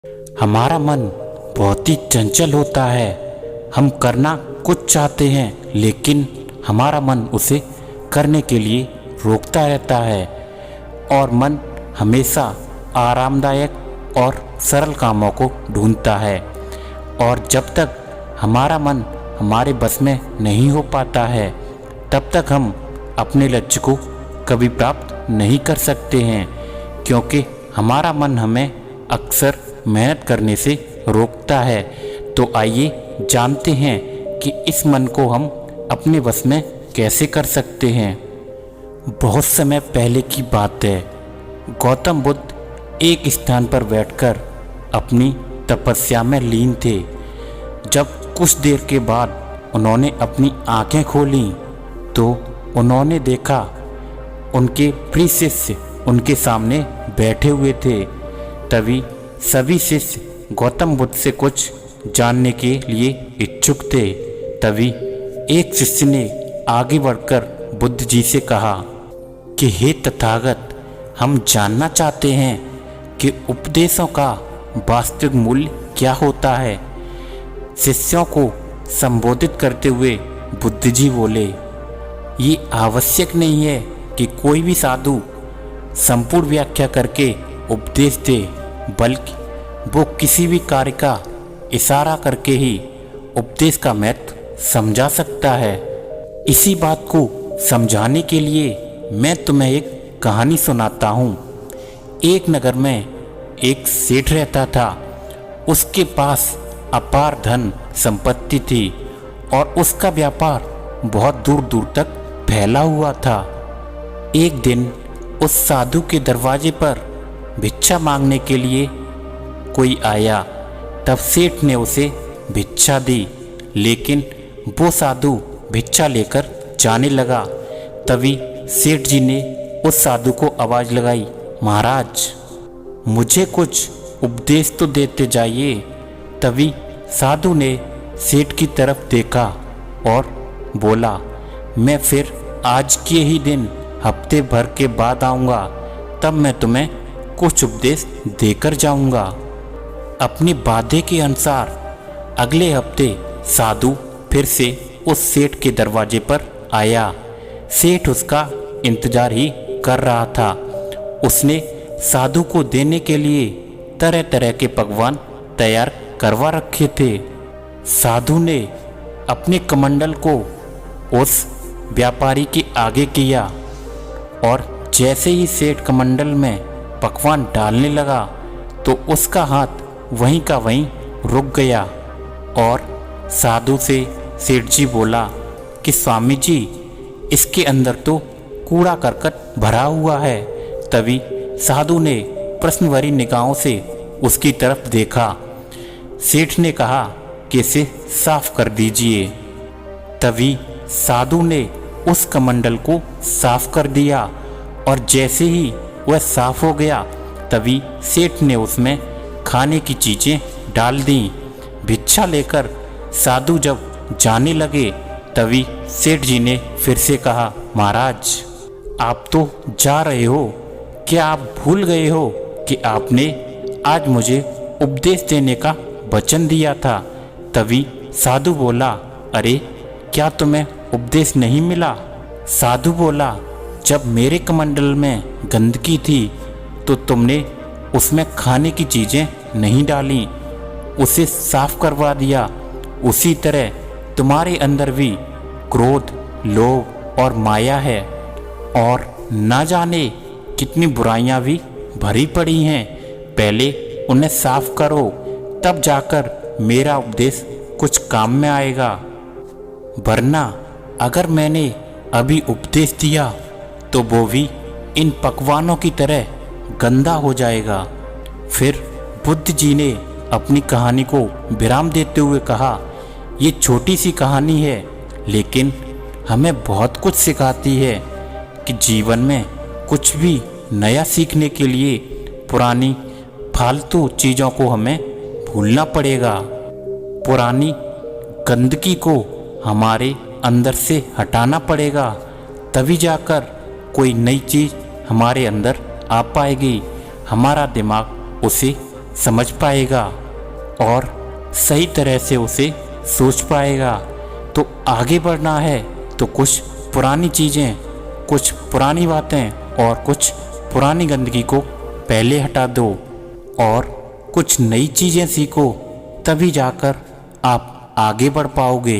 हमारा मन बहुत ही चंचल होता है। हम करना कुछ चाहते हैं लेकिन हमारा मन उसे करने के लिए रोकता रहता है और मन हमेशा आरामदायक और सरल कामों को ढूंढता है। और जब तक हमारा मन हमारे बस में नहीं हो पाता है तब तक हम अपने लक्ष्य को कभी प्राप्त नहीं कर सकते हैं, क्योंकि हमारा मन हमें अक्सर मेहनत करने से रोकता है। तो आइए जानते हैं कि इस मन को हम अपने बस में कैसे कर सकते हैं। बहुत समय पहले की बात है। गौतम बुद्ध एक स्थान पर बैठकर अपनी तपस्या में लीन थे। जब कुछ देर के बाद उन्होंने अपनी आंखें खोलीं तो उन्होंने देखा उनके प्रिय शिष्य उनके सामने बैठे हुए थे। तभी सभी शिष्य गौतम बुद्ध से कुछ जानने के लिए इच्छुक थे। तभी एक शिष्य ने आगे बढ़कर बुद्ध जी से कहा कि हे तथागत, हम जानना चाहते हैं कि उपदेशों का वास्तविक मूल्य क्या होता है। शिष्यों को संबोधित करते हुए बुद्ध जी बोले, ये आवश्यक नहीं है कि कोई भी साधु संपूर्ण व्याख्या करके उपदेश दे, बल्कि वो किसी भी कार्य का इशारा करके ही उपदेश का महत्व समझा सकता है। इसी बात को समझाने के लिए मैं तुम्हें एक कहानी सुनाता हूँ। एक नगर में एक सेठ रहता था। उसके पास अपार धन संपत्ति थी और उसका व्यापार बहुत दूर दूर तक फैला हुआ था। एक दिन उस साधु के दरवाजे पर भिक्षा मांगने के लिए कोई आया। तब सेठ ने उसे भिक्षा दी, लेकिन वो साधु भिक्षा लेकर जाने लगा। तभी सेठ जी ने उस साधु को आवाज़ लगाई, महाराज, मुझे कुछ उपदेश तो देते जाइए। तभी साधु ने सेठ की तरफ देखा और बोला, मैं फिर आज के ही दिन हफ्ते भर के बाद आऊँगा, तब मैं तुम्हें कुछ उपदेश देकर जाऊँगा। अपने वादे के अनुसार अगले हफ्ते साधु फिर से उस सेठ के दरवाजे पर आया। सेठ उसका इंतजार ही कर रहा था। उसने साधु को देने के लिए तरह तरह के पकवान तैयार करवा रखे थे। साधु ने अपने कमंडल को उस व्यापारी के आगे किया और जैसे ही सेठ कमंडल में पकवान डालने लगा तो उसका हाथ वहीं का वहीं रुक गया और साधु से सेठ जी बोला कि स्वामी जी, इसके अंदर तो कूड़ा करकट भरा हुआ है। तभी साधु ने प्रश्न भरी निगाहों से उसकी तरफ देखा। सेठ ने कहा कि इसे साफ कर दीजिए। तभी साधु ने उस कमंडल को साफ कर दिया और जैसे ही वह साफ हो गया तभी सेठ ने उसमें खाने की चीज़ें डाल दी। भिक्षा लेकर साधु जब जाने लगे तभी सेठ जी ने फिर से कहा, महाराज, आप तो जा रहे हो, क्या आप भूल गए हो कि आपने आज मुझे उपदेश देने का वचन दिया था। तभी साधु बोला, अरे क्या तुम्हें उपदेश नहीं मिला। साधु बोला, जब मेरे कमंडल में गंदगी थी तो तुमने उसमें खाने की चीज़ें नहीं डाली, उसे साफ करवा दिया। उसी तरह तुम्हारे अंदर भी क्रोध, लोभ और माया है और ना जाने कितनी बुराइयां भी भरी पड़ी हैं। पहले उन्हें साफ करो, तब जाकर मेरा उपदेश कुछ काम में आएगा। वरना अगर मैंने अभी उपदेश दिया तो वो भी इन पकवानों की तरह गंदा हो जाएगा। फिर बुद्ध जी ने अपनी कहानी को विराम देते हुए कहा, ये छोटी सी कहानी है लेकिन हमें बहुत कुछ सिखाती है कि जीवन में कुछ भी नया सीखने के लिए पुरानी फालतू चीज़ों को हमें भूलना पड़ेगा। पुरानी गंदगी को हमारे अंदर से हटाना पड़ेगा, तभी जाकर कोई नई चीज़ हमारे अंदर आ पाएगी। हमारा दिमाग उसे समझ पाएगा और सही तरह से उसे सोच पाएगा। तो आगे बढ़ना है तो कुछ पुरानी चीज़ें, कुछ पुरानी बातें और कुछ पुरानी गंदगी को पहले हटा दो और कुछ नई चीज़ें सीखो, तभी जाकर आप आगे बढ़ पाओगे।